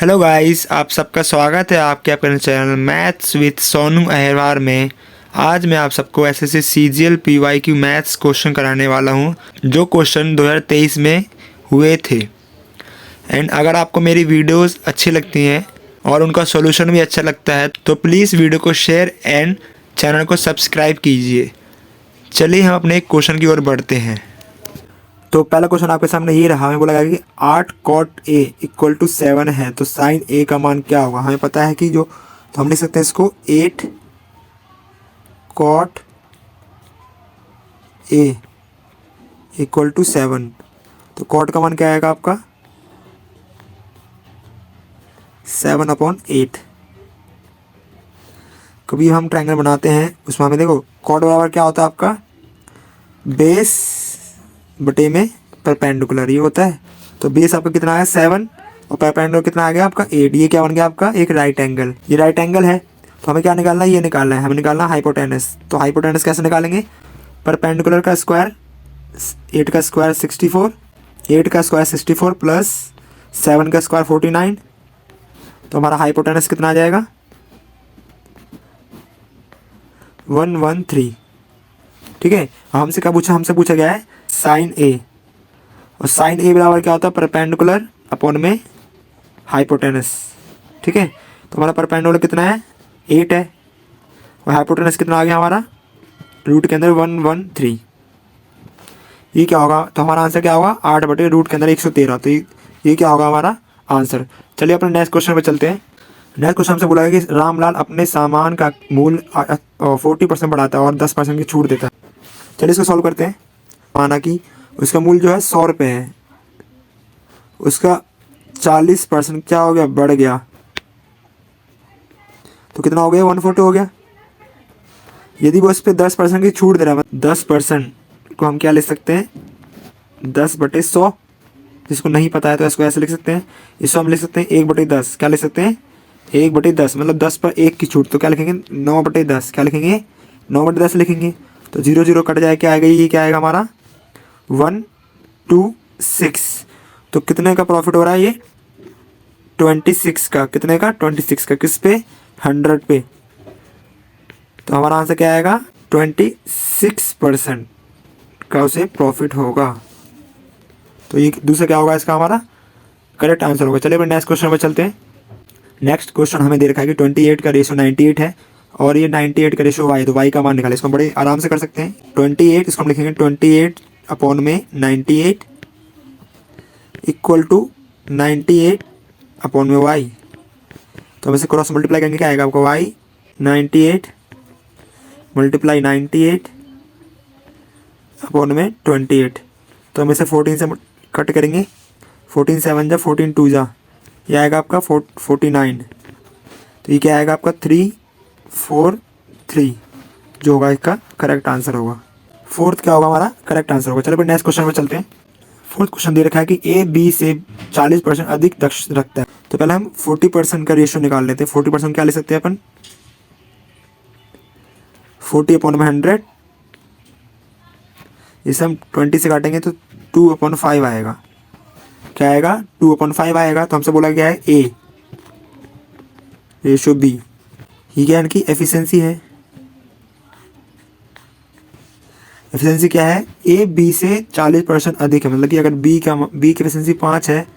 Hello guys, आप सबका स्वागत है आपके अपने channel maths with Sonu Ahirwar में। आज मैं आप सबको SSC CGL PYQ maths question कराने वाला हूं, जो क्वेश्चन 2023 में हुए थे। एंड अगर आपको मेरी वीडियोस अच्छी लगती हैं और उनका सॉल्यूशन भी अच्छा लगता है तो प्लीज़ वीडियो को शेयर एंड चैनल को सब्सक्राइब कीजिए। चलिए हम अपने क्वेश्चन की ओर बढ़ते हैं। तो पहला क्वेश्चन आपके सामने ये रहा, हमें बोला गया कि 8 cot A इक्वल टू 7 है, तो साइन A का मान क्या होगा। हमें पता है कि तो हम लिख सकते हैं इसको 8 cot A इक्वल टू 7। तो cot का मान क्या आएगा आपका 7/8। कभी हम ट्रायंगल बनाते हैं उसमें हमें देखो cot बराबर क्या होता है आपका बेस बटे में परपेंडिकुलर, ये होता है। तो बेस आपका कितना आया 7 और परपेंडिकुलर कितना आ गया आपका 8। ये क्या बन गया आपका एक राइट एंगल। ये राइट एंगल है तो हमें क्या निकालना है, ये निकालना है, हमें निकालना है हाइपोटेनस। तो हाइपोटेनस कैसे निकालेंगे, परपेंडिकुलर का स्क्वायर 8 का स्क्वायर 64, 8 का स्क्वायर 64 प्लस 7 का स्क्वायर 49। तो हमारा हाइपोटेनस कितना आ जाएगा 113। ठीक है। हमसे क्या पूछा, हमसे पूछा गया है साइन ए, और साइन ए बराबर क्या होता है परपेंडिकुलर अपॉन में हाइपोटेनस। ठीक है। तो हमारा परपेंडिकुलर कितना है 8 है और हाइपोटेनस कितना आ गया हमारा रूट के अंदर 113। ये क्या होगा, तो हमारा आंसर क्या होगा 8 बटे रूट के अंदर 113। तो ये क्या होगा हमारा आंसर। चलिए अपने नेक्स्ट क्वेश्चन पे चलते हैं। नेक्स्ट क्वेश्चन हमसे बोला है कि रामलाल अपने सामान का मूल्य 40% बढ़ाता है और 10% की छूट देता है। चलिए इसको सॉल्व करते हैं। माना कि उसका मूल्य जो है 100 रुपये है, उसका 40% क्या हो गया बढ़ गया, तो कितना हो गया 140 हो गया। यदि वो इस पर 10% की छूट दे रहा है, 10% को हम क्या लिख सकते हैं 10/100। जिसको नहीं पता है तो इसको ऐसे लिख सकते हैं, इसको हम लिख सकते हैं 1/10। क्या लिख सकते हैं 1/10, मतलब 10 पर 1 की छूट, तो क्या लिखेंगे 9/10। क्या लिखेंगे 9/10 लिखेंगे। तो 0 0 कट जाए, क्या आएगा ये क्या आएगा हमारा 126। तो कितने का प्रॉफिट हो रहा है ये 26 का। कितने का 26 का, किस पे 100 पे। तो हमारा आंसर क्या आएगा 26% का उसे प्रॉफिट होगा। तो ये दूसरा क्या होगा इसका हमारा करेक्ट आंसर होगा। चलिए नेक्स्ट क्वेश्चन पर चलते हैं। नेक्स्ट क्वेश्चन हमें दे रखा है कि 28 का रेशो 98 है और ये 98 का रेशो y, तो y का मान निकाले। इसको हम बड़े आराम से कर सकते हैं। 28 इसको हम लिखेंगे 28 अपॉन में 98 इक्वल टू 98 अपॉन में y। तो हम इसे क्रॉस मल्टीप्लाई करेंगे, क्या आएगा आपका y 98 मल्टीप्लाई 98 अपॉन में 28। तो हम इसे 14 से कट करेंगे, 14 7 जा 14 2 जा, ये आएगा आपका 49। तो ये क्या आएगा आपका 343 जो होगा इसका करेक्ट आंसर होगा। फोर्थ क्या होगा हमारा करेक्ट आंसर होगा। चलो फिर नेक्स्ट क्वेश्चन में चलते हैं। फोर्थ क्वेश्चन दे रखा है कि ए बी से 40% अधिक दक्ष रखता है। तो पहले हम 40% का रेशियो निकाल लेते हैं। 40% क्या ले सकते हैं अपन 40/100। इसे हम 20 से काटेंगे तो 2/5 आएगा। क्या आएगा 2/5 आएगा। तो हमसे बोला गया है ए रेशो बी, ये क्या इनकी एफिशिएंसी है। एफिशिएंसी क्या है ए बी से 40% अधिक है, मतलब कि अगर बी की एफिशिएंसी 5 है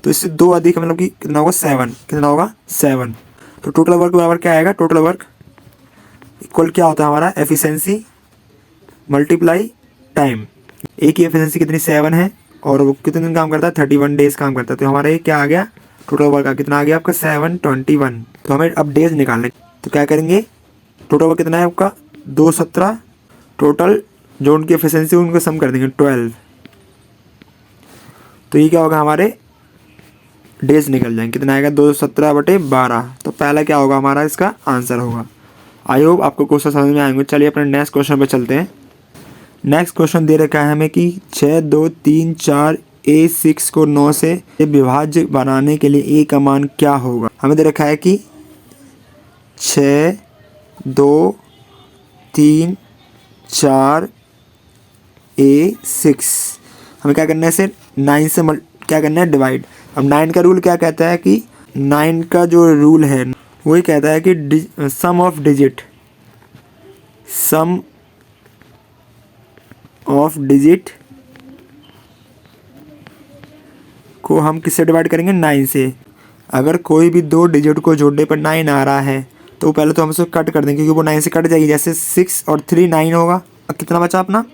तो इससे 2 अधिक है, मतलब कि कितना होगा 7। कितना होगा 7। तो टोटल वर्क बराबर क्या आएगा, टोटल वर्क इक्वल क्या होता है हमारा एफिशिएंसी मल्टीप्लाई टाइम। ए की एफिशिएंसी कितनी 7 है और वो कितने दिन काम करता है 31 डेज काम करता है। तो हमारा ये क्या आ गया टोटल वर्क का कितना आ गया आपका 721। तो हमें अब डेज निकालने, तो क्या करेंगे टोटल वर्क कितना है आपका 217। टोटल जो उनकी एफिशिएंसी उनको सम कर देंगे 12। तो ये क्या होगा हमारे डेज निकल जाएंगे, कितना आएगा 217/12। तो पहला क्या होगा हमारा इसका आंसर होगा। आई होप आपको क्वेश्चन समझ में आएंगे। चलिए अपने नेक्स्ट क्वेश्चन पर चलते हैं। नेक्स्ट क्वेश्चन दे रखा है हमें कि 6 2 3 4 A6 को 9 से विभाज्य बनाने के लिए a का मान क्या होगा। हमें दे रखा है कि 6 2 3 4 A6 हमें क्या करना है इसे 9 से क्या करना है डिवाइड। अब 9 का रूल क्या कहता है कि 9 का जो रूल है वही कहता है कि सम ऑफ डिजिट को हम किससे डिवाइड करेंगे, 9 से। अगर कोई भी 2 डिजिट को जोड़ने पर 9 आ रहा है तो पहले तो हम उसको कट कर देंगे, क्योंकि वो 9 से कट जाएगी। जैसे 6 और 3 9 होगा। अब कितना बचा अपना,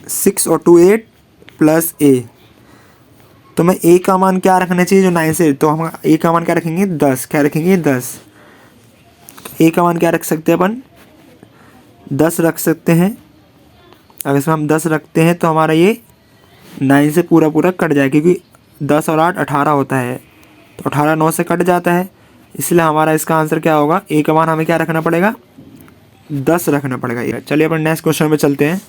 6 और 2 8 प्लस a। तो मैं a का मान क्या रखना चाहिए जो 9 से, तो हम a का मान क्या रखेंगे, 10। क्या रखेंगे, 10। a का मान क्या रख सकते हैं अपन, 10 रख सकते हैं। अगर इसमें हम 10 रखते हैं तो हमारा ये 9 से पूरा पूरा कट जाएगा, क्योंकि 10 और 8 18 होता है, तो 18 9 से कट जाता है। इसलिए हमारा इसका आंसर क्या होगा, a का मान हमें क्या रखना पड़ेगा, 10 रखना पड़ेगा। चलिए अपन नेक्स्ट क्वेश्चन पे चलते हैं।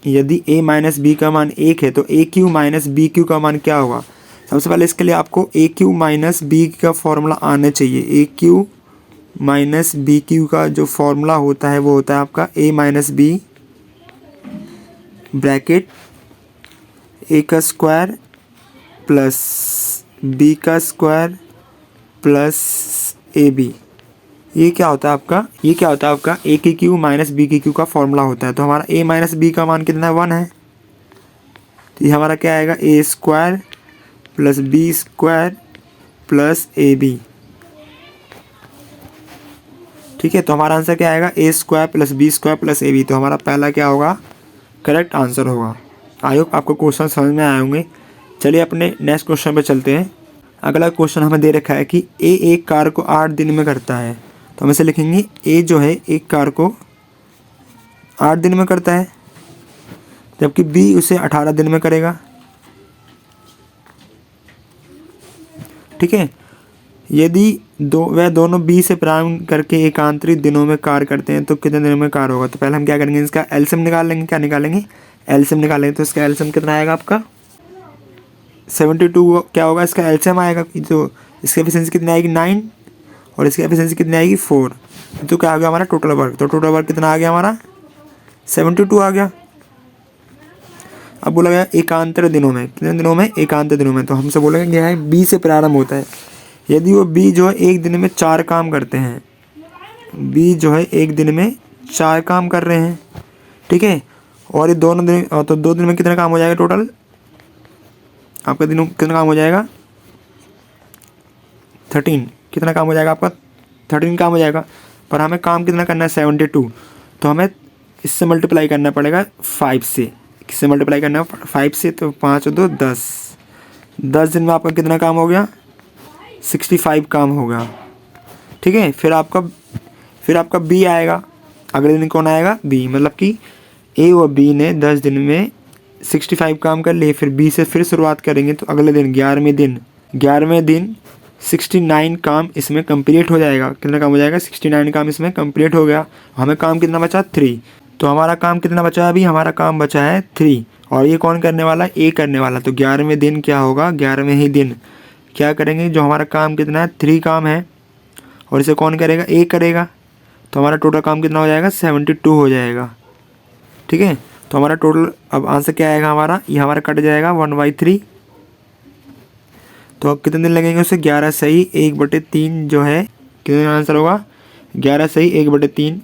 यदि a माइनस बी का मान 1 है तो ए क्यू माइनस बी क्यू का मान क्या होगा। सबसे पहले इसके लिए आपको ए क्यू माइनस बी का फॉर्मूला आना चाहिए। ए क्यू माइनस बी क्यू का जो फॉर्मूला होता है वो होता है आपका a minus b bracket a का स्क्वायर प्लस b का स्क्वायर प्लस ए बी। ये क्या होता है आपका, ए की क्यू माइनस बी की क्यू का फॉर्मूला होता है। तो हमारा a माइनस बी का मान कितना है, 1 है। तो ये हमारा क्या आएगा, A square plus B square plus A B. ठीक है, तो हमारा आंसर क्या आएगा, A square plus B square plus A B. तो हमारा पहला क्या होगा, करेक्ट आंसर होगा। आई होप आपको क्वेश्चन समझ में आए होंगे। चलिए अपने नेक्स्ट क्वेश्चन पे चलते हैं। अगला क्वेश्चन हमें दे रखा है कि ए एक कार को 8 दिन में करता है। तो हम इसे लिखेंगे, ए जो है एक कार को 8 दिन में करता है, जबकि बी उसे 18 दिन में करेगा। ठीक है, यदि वह दोनों बी से प्रारंभ करके एकांतरित दिनों में कार्य करते हैं तो कितने दिनों में कार्य होगा। तो पहले हम क्या करेंगे, इसका एलसीएम निकाल लेंगे। क्या निकालेंगे, एलसीएम निकालेंगे। तो इसका एलसीएम कितना आएगा आपका, 72 क्या होगा इसका एलसीएम आएगा। तो इसकी एफिशिएंसी कितनी आएगी, 9, और इसकी एफिशिएंसी कितनी आएगी, 4। तो क्या आ गया हमारा टोटल वर्क। तो टोटल वर्क कितना आ गया हमारा, 72 आ गया। अब बोला गया एकांतर दिनों में, कितने दिनों में, एकांतर दिनों में। तो हमसे बोला गया है बी से प्रारंभ होता है। यदि वो बी जो है एक दिन में 4 काम करते हैं, बी जो है एक दिन में 4 काम कर रहे हैं, ठीक है, और ये दोनों दिन, तो 2 दिन में कितना काम हो जाएगा टोटल आपका, दिनों कितना काम हो जाएगा, 13। कितना काम हो जाएगा आपका, 13 काम हो जाएगा। पर हमें काम कितना करना है, 72। तो हमें इससे मल्टीप्लाई करना पड़ेगा 5 से। किससे मल्टीप्लाई करना है, 5 से। तो 5 और 2 10, 10 दिन में आपका कितना काम हो गया, 65 काम होगा। ठीक है, फिर आपका बी आएगा। अगले दिन कौन आएगा, बी। मतलब कि ए और बी ने 10 दिन में 65 काम कर लिए। फिर बी से फिर शुरुआत करेंगे, तो अगले दिन 11वें दिन 69 काम इसमें कंप्लीट हो जाएगा। कितना काम हो जाएगा, 69 काम इसमें कंप्लीट हो गया। हमें काम कितना बचा, 3। तो हमारा काम कितना बचा है, अभी हमारा काम बचा है 3। और ये कौन करने वाला है, ए करने वाला। तो 11वें दिन क्या होगा, 11वें ही दिन क्या करेंगे, जो हमारा काम कितना है, 3 काम है, और इसे कौन करेगा, ए करेगा। तो हमारा टोटल काम कितना हो जाएगा, 72 हो जाएगा। ठीक है, तो हमारा टोटल अब आंसर क्या आएगा हमारा, ये हमारा कट जाएगा 1/3। तो अब कितने दिन लगेंगे उसे, 11 सही 1/3 जो है, कितने आंसर होगा, 11 सही 1/3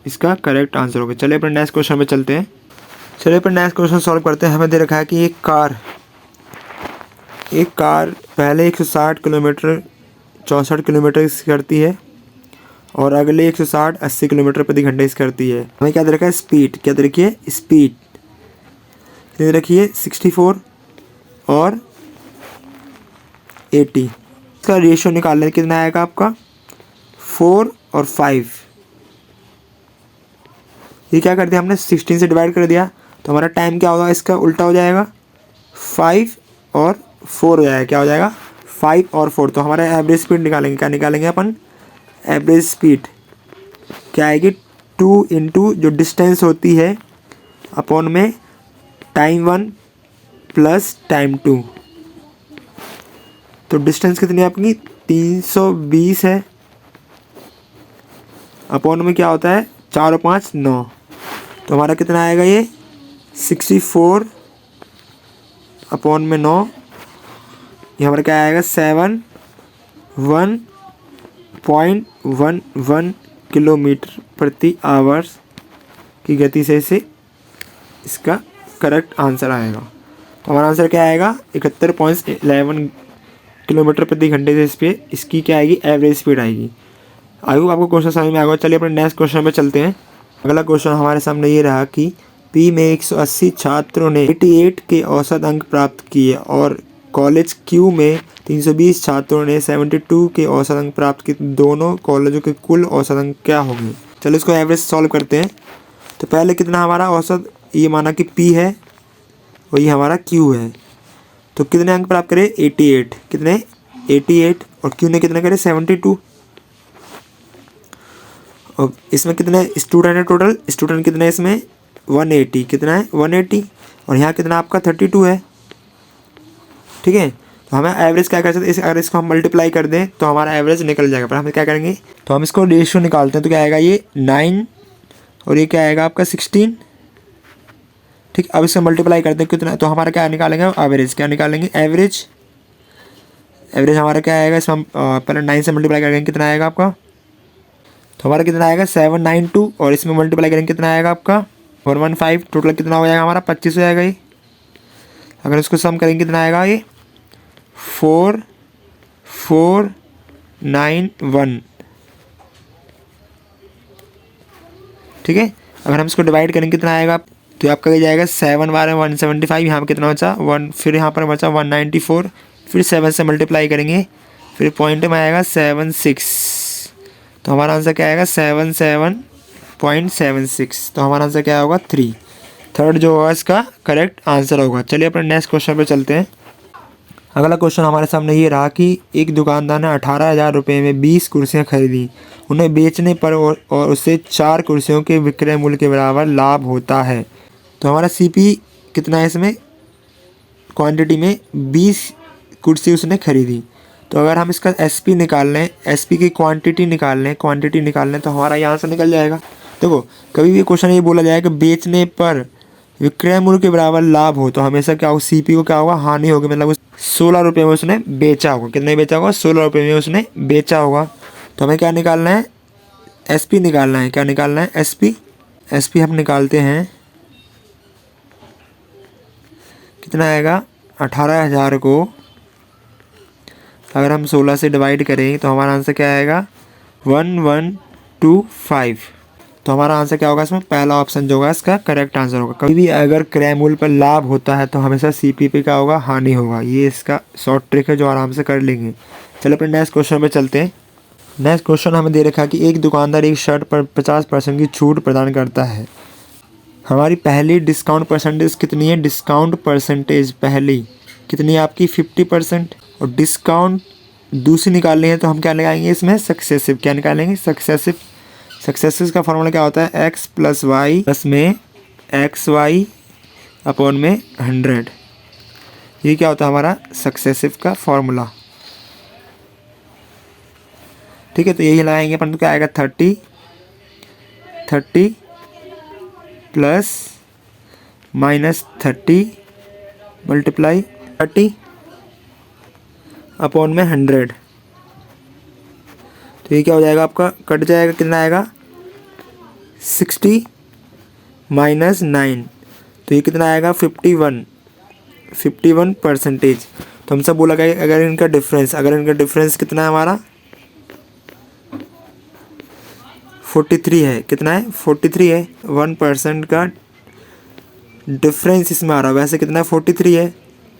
इसका करेक्ट आंसर होगा। चलिए अपने नेक्स्ट क्वेश्चन पे चलते हैं। चलिए अपने नेक्स्ट क्वेश्चन सॉल्व करते हैं। हमें दे रखा है कि एक कार पहले 160 किलोमीटर 64 किलोमीटर करती है, और अगले 160 80 किलोमीटर प्रति घंटे इस करती है। हमें क्या दे रखा है, स्पीड। क्या दे रखी है, स्पीड दे रखी है 64 और 80। इसका रेशियो निकालने कितना आएगा आपका, 4 और 5। ये क्या कर दिया हमने, 16 से डिवाइड कर दिया। तो हमारा टाइम क्या होगा, इसका उल्टा हो जाएगा, 5 और 4 हो जाएगा। क्या हो जाएगा, 5 और 4। तो हमारा एवरेज स्पीड निकालेंगे। क्या निकालेंगे अपन, एवरेज स्पीड क्या आएगी, 2 इंटू जो डिस्टेंस होती है अपॉन में टाइम 1 प्लस टाइम 2। तो डिस्टेंस कितनी है आपकी, 320 है, अपॉन में क्या होता है, 4 और 5 9। तो हमारा कितना आएगा, ये 64 अपॉन में 9। ये हमारा क्या आएगा, 7 1.11 किलोमीटर प्रति आवर्स की गति से इसे इसका करेक्ट आंसर आएगा। तो हमारा आंसर क्या आएगा? 71.11 किलोमीटर प्रति घंटे से इस पर इसकी क्या आएगी? एवरेज स्पीड आएगी। आई होप आपको क्वेश्चन समझ में आएगा। चलिए अपने नेक्स्ट क्वेश्चन पे चलते हैं। अगला क्वेश्चन हमारे सामने ये रहा कि पी में 180 छात्रों ने 88 के औसत अंक प्राप्त किए और कॉलेज क्यू में 320 छात्रों ने 72 के औसत अंक प्राप्त किए। दोनों कॉलेजों के कुल औसत अंक क्या होंगे? चलो इसको एवरेज सॉल्व करते हैं। तो पहले कितना हमारा औसत, ये माना कि पी है और ये हमारा क्यू है। तो कितने अंक प्राप्त करे? 88। कितने? 88। और क्यू ने कितने करे? 72। और इसमें कितने स्टूडेंट है टोटल? स्टूडेंट कितने इसमें? 180। कितना है? 180। और यहाँ कितना आपका 32 है। ठीक है, तो हमें एवरेज क्या कर सकते हैं? अगर इसको हम मल्टीप्लाई कर दें तो हमारा एवरेज निकल जाएगा। पर हम क्या करेंगे? तो हम इसको रेशियो निकालते हैं। तो क्या आएगा? ये 9 और ये क्या आएगा आपका 16। ठीक, अब इससे मल्टीप्लाई करते हैं कितना, तो हमारा क्या निकालेंगे? एवरेज। क्या निकालेंगे? एवरेज। एवरेज हमारा क्या आएगा? इसमें हम पहले 9 से मल्टीप्लाई करेंगे, कितना आएगा आपका? तो हमारा कितना आएगा? 792। और इसमें मल्टीप्लाई करेंगे, कितना आएगा आपका? 115। टोटल कितना हो जाएगा हमारा? 25 हो जाएगा ये। अगर इसको सम करेंगे कितना आएगा? ये 4491। ठीक है, अगर हम इसको डिवाइड करेंगे कितना आएगा? तो आपका क्या जाएगा? 7 बार 175। यहाँ पर कितना बचा? 1। फिर यहाँ पर बचा 194। फिर 7 से मल्टीप्लाई करेंगे, फिर पॉइंट में आएगा 76। तो हमारा आंसर क्या आएगा? 77.76। तो हमारा आंसर क्या होगा? 3। थर्ड जो होगा इसका करेक्ट आंसर होगा। चलिए अपने नेक्स्ट क्वेश्चन पे चलते हैं। अगला क्वेश्चन हमारे सामने ये रहा कि एक दुकानदार ने 18,000 रुपये में 20 कुर्सियाँ खरीदी। उन्हें बेचने पर और उससे 4 कुर्सियों के विक्रय मूल्य के बराबर लाभ होता है। तो हमारा सीपी कितना है इसमें? क्वांटिटी में 20 कुर्सी उसने खरीदी। तो अगर हम इसका एसपी निकाल लें, एसपी की क्वांटिटी निकाल लें तो हमारा यहाँ से निकल जाएगा। देखो, कभी भी क्वेश्चन ये बोला जाए कि बेचने पर विक्रय मूल्य के बराबर लाभ हो, तो हमेशा क्या होगा? सीपी को क्या होगा? हानि होगी। मतलब 16 रुपये में उसने बेचा होगा। कितने बेचा होगा? 16 रुपये में उसने बेचा होगा। तो हमें क्या निकालना है? एसपी निकालना है। क्या निकालना है? एसपी। एसपी हम निकालते हैं, कितना आएगा? 18,000 को अगर हम 16 से डिवाइड करें तो हमारा आंसर क्या आएगा? 1125। तो हमारा आंसर क्या होगा? इसमें पहला ऑप्शन जो होगा इसका करेक्ट आंसर होगा। कभी भी अगर क्रय मूल्य पर लाभ होता है तो हमेशा सीपी पे क्या होगा? हानि होगा। ये इसका शॉर्ट ट्रिक है जो आराम से कर लेंगे। चलो अपने नेक्स्ट क्वेश्चन पे चलते हैं। नेक्स्ट क्वेश्चन हमें दे रखा है कि एक दुकानदार एक शर्ट पर 50% की छूट प्रदान करता है। हमारी पहली डिस्काउंट परसेंटेज कितनी है? डिस्काउंट परसेंटेज पहली कितनी है आपकी? 50%। और डिस्काउंट दूसरी निकालनी है तो हम क्या लगाएंगे इसमें? सक्सेसिव। क्या निकालेंगे? सक्सेसिव। सक्सेसिव का फॉर्मूला क्या होता है? x + y प्लस में xy अपॉन में 100। ये क्या होता है हमारा? सक्सेसिव का फॉर्मूला। ठीक है, तो यही लगाएंगे अपन। तो क्या आएगा? 30 प्लस -30 मल्टीप्लाई 30 अपॉन में 100। तो ये क्या हो जाएगा आपका? कट जाएगा। कितना आएगा? 60 - 9। तो ये कितना आएगा? 51%। तो हमसे बोला गया अगर इनका डिफरेंस कितना है हमारा? 43 है। कितना है? 43 है। 1% का डिफरेंस इसमें आ रहा है। वैसे कितना है? 43 है।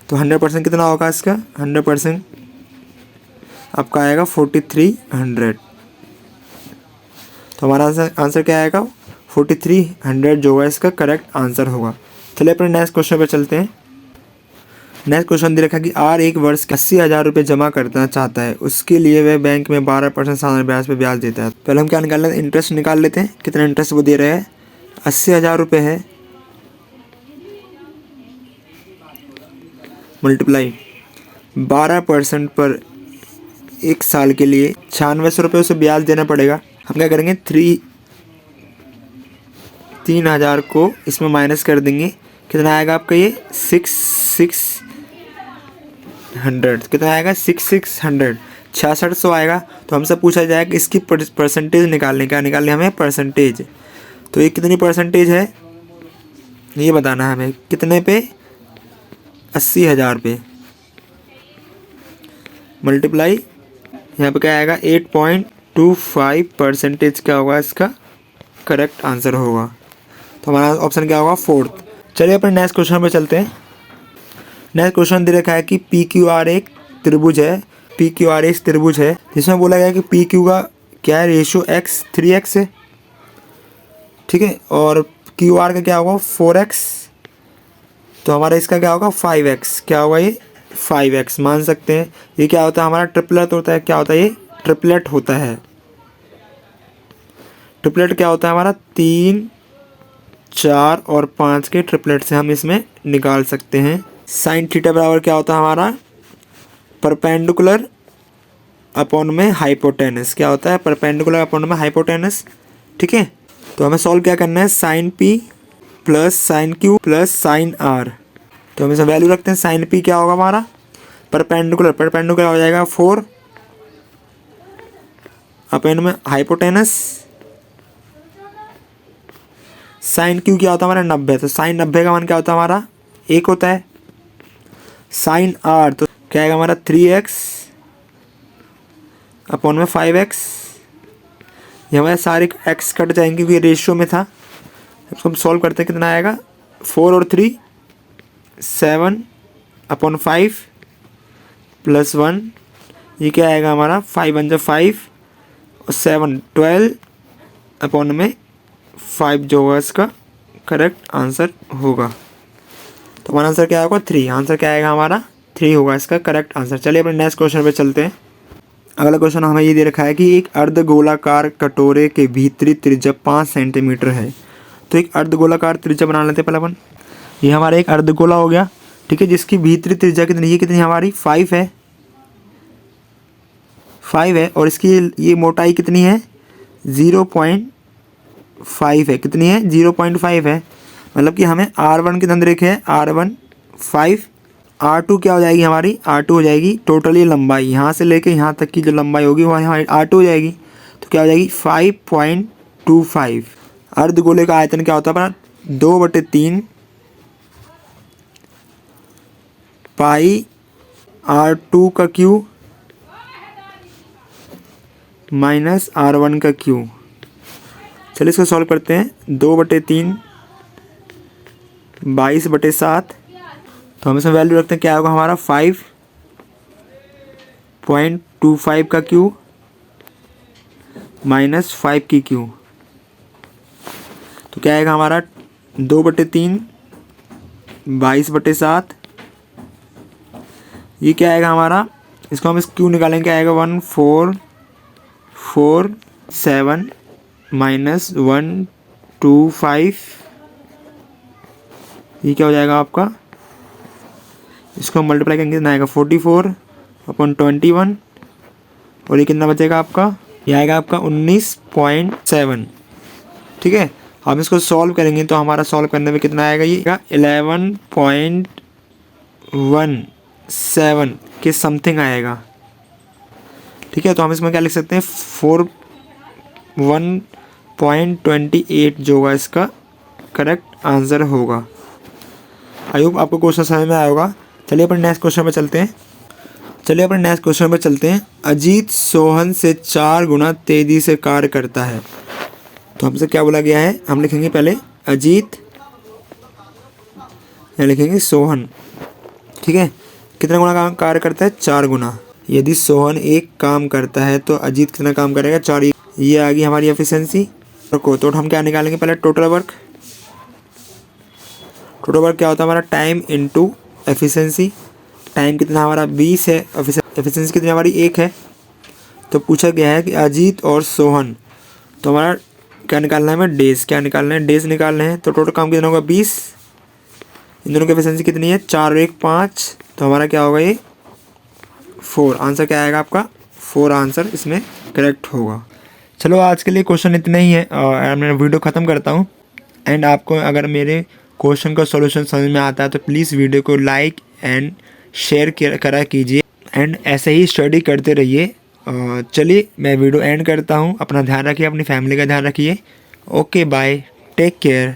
तो 100% कितना होगा इसका? 100% आपका आएगा 4300। तो हमारा आंसर क्या आएगा? 4300 जो है इसका करेक्ट आंसर होगा। चलिए अपने नेक्स्ट क्वेश्चन पे चलते हैं। नेक्स्ट क्वेश्चन दे रखा कि आर एक वर्ष के 80,000 रुपये जमा करना चाहता है। उसके लिए वह बैंक में 12% साधारण ब्याज पे ब्याज देता है। पहले हम क्या निकाल लेते हैं? इंटरेस्ट निकाल लेते हैं। कितना इंटरेस्ट वो दे रहे हैं? 80,000 रुपये है, मल्टीप्लाई 12% पर 1 साल के लिए 9600 रुपये उसे ब्याज देना पड़ेगा। हम क्या करेंगे? 3,000 को इसमें माइनस कर देंगे। कितना आएगा आपका? ये 6600। कितना आएगा? 6600। 6600 आएगा। तो हमसे पूछा जाएगा कि इसकी परसेंटेज निकालने, क्या निकालने हमें परसेंटेज। तो ये कितनी परसेंटेज है ये बताना है हमें, कितने पे 80,000 पे, मल्टीप्लाई यहाँ पे क्या आएगा 8.25% क्या होगा इसका करेक्ट आंसर होगा। तो हमारा ऑप्शन क्या होगा 4th। चलिए अपने नेक्स्ट क्वेश्चन पे चलते हैं। नेक्स्ट क्वेश्चन दे रखा है कि पी क्यू आर एक त्रिभुज है, पी क्यू आर एक त्रिभुज है जिसमें बोला गया है कि पी क्यू का क्या है रेशियो x 3x है, ठीक है, और क्यू आर का क्या होगा 4x, तो हमारा इसका क्या होगा 5x, क्या होगा ये 5x मान सकते हैं। ये क्या होता है हमारा ट्रिपलेट होता है, क्या होता है ये ट्रिपलेट होता है। ट्रिपलेट क्या होता है हमारा 3, 4 और 5 के ट्रिपलेट से हम इसमें निकाल सकते हैं। साइन थीटा बराबर क्या होता है हमारा परपेंडिकुलर अपॉन में हाइपोटेनस, क्या होता है परपेंडिकुलर अपॉन में हाइपोटेनस, ठीक है। तो हमें सॉल्व क्या करना है sine P plus sine Q plus sine R. तो हम इसमें वैल्यू रखते हैं, साइन पी क्या होगा हमारा परपेंडिकुलर, परपेंडिकुलर हो जाएगा 4 अपॉन में हाइपोटेनस, साइन क्यू क्या होता है हमारा 90, तो साइन 90 का मान क्या होता है हमारा 1 होता है। साइन आर तो क्या आएगा हमारा 3x अपॉन में 5x, ये हमारे सारे x कट जाएंगे क्योंकि रेशियो में था। इसको हम सॉल्व करते हैं, कितना आएगा 4 और 3 7 अपॉन 5 प्लस 1, ये क्या आएगा हमारा 5 1 जो 5 और 7 12 अपॉन में 5 जो होगा इसका करेक्ट आंसर होगा। तो हमारा आंसर क्या होगा 3, आंसर क्या आएगा हमारा 3 होगा इसका करेक्ट आंसर। चलिए अपने नेक्स्ट क्वेश्चन पे चलते हैं। अगला क्वेश्चन हमें ये दे रखा है कि एक अर्धगोलाकार कटोरे के भीतरी त्रिज्या 5 सेंटीमीटर है। तो एक अर्धगोलाकार त्रिज्या बना लेते हैं पहले अपन। ये हमारा एक अर्धगोला हो गया, ठीक है, जिसकी भीतरी त्रिज्या कितनी है, कितनी हमारी 5 है, 5 है, और इसकी ये मोटाई कितनी है 0.5 है, कितनी है 0.5 है। मतलब कि हमें R1 कितना दे रखे है R1 5, R2 क्या हो जाएगी हमारी R2 हो जाएगी टोटली लंबाई यहाँ से लेके यहाँ तक की जो लंबाई होगी वह हमारी R2 हो जाएगी। तो क्या हो जाएगी 5.25। अर्धगोले का आयतन क्या होता है अपना 2/3 पाई R2 का क्यू माइनस R1 का क्यू। चलिए इसको सॉल्व करते हैं, 2/3 22/7, तो हम इसमें वैल्यू रखते हैं क्या होगा हमारा 5.25 का क्यू माइनस 5 की क्यू। तो क्या आएगा हमारा 2/3 22/7, ये क्या आएगा हमारा, इसको हम इस क्यू निकालेंगे, क्या आएगा 1447 माइनस 125, ये क्या हो जाएगा आपका, इसको मल्टीप्लाई करेंगे कितना आएगा 44/21, और ये कितना बचेगा आपका, ये आएगा आपका 19.7, ठीक है। हम इसको सॉल्व करेंगे तो हमारा सॉल्व करने में कितना आएगा, ये 11.17 के समथिंग आएगा, ठीक है। तो हम इसमें क्या लिख सकते हैं 41.28 जो होगा इसका करेक्ट आंसर होगा। आई होप आपको क्वेश्चन समझ में आया होगा। चलिए अपने नेक्स्ट क्वेश्चन पे चलते हैं। अजीत सोहन से 4 गुना तेजी से कार्य करता है। तो हमसे क्या बोला गया है, हम लिखेंगे पहले अजीत, या लिखेंगे सोहन, ठीक है, कितना गुना कार्य करता है 4 गुना। यदि सोहन एक काम करता है तो अजीत कितना काम करेगा 4, ये आ गई हमारी एफिशिएंसी को। तो हम क्या निकालेंगे पहले टोटल वर्क। टोटल वर्क क्या होता है हमारा टाइम इनटू एफिशिएंसी। टाइम कितना हमारा 20 है, एफिशिएंसी कितनी हमारी 1 है। तो पूछा गया है कि अजीत और सोहन, तो हमारा क्या निकालना है हमें डेज, क्या निकालना है डेज निकालना है। तो टोटल काम कितना होगा 20, इन दोनों की एफिशिएंसी कितनी है 4 और 1 5, तो हमारा क्या होगा ये 4। आंसर क्या आएगा आपका 4 आंसर इसमें करेक्ट होगा। चलो आज के लिए क्वेश्चन इतना ही है और मैं वीडियो ख़त्म करता हूँ। एंड आपको अगर मेरे क्वेश्चन का सॉल्यूशन समझ में आता है तो प्लीज़ वीडियो को लाइक एंड शेयर करा कीजिए। एंड ऐसे ही स्टडी करते रहिए चलिए मैं वीडियो एंड करता हूँ। अपना ध्यान रखिए, अपनी फैमिली का ध्यान रखिए। Okay bye, take care.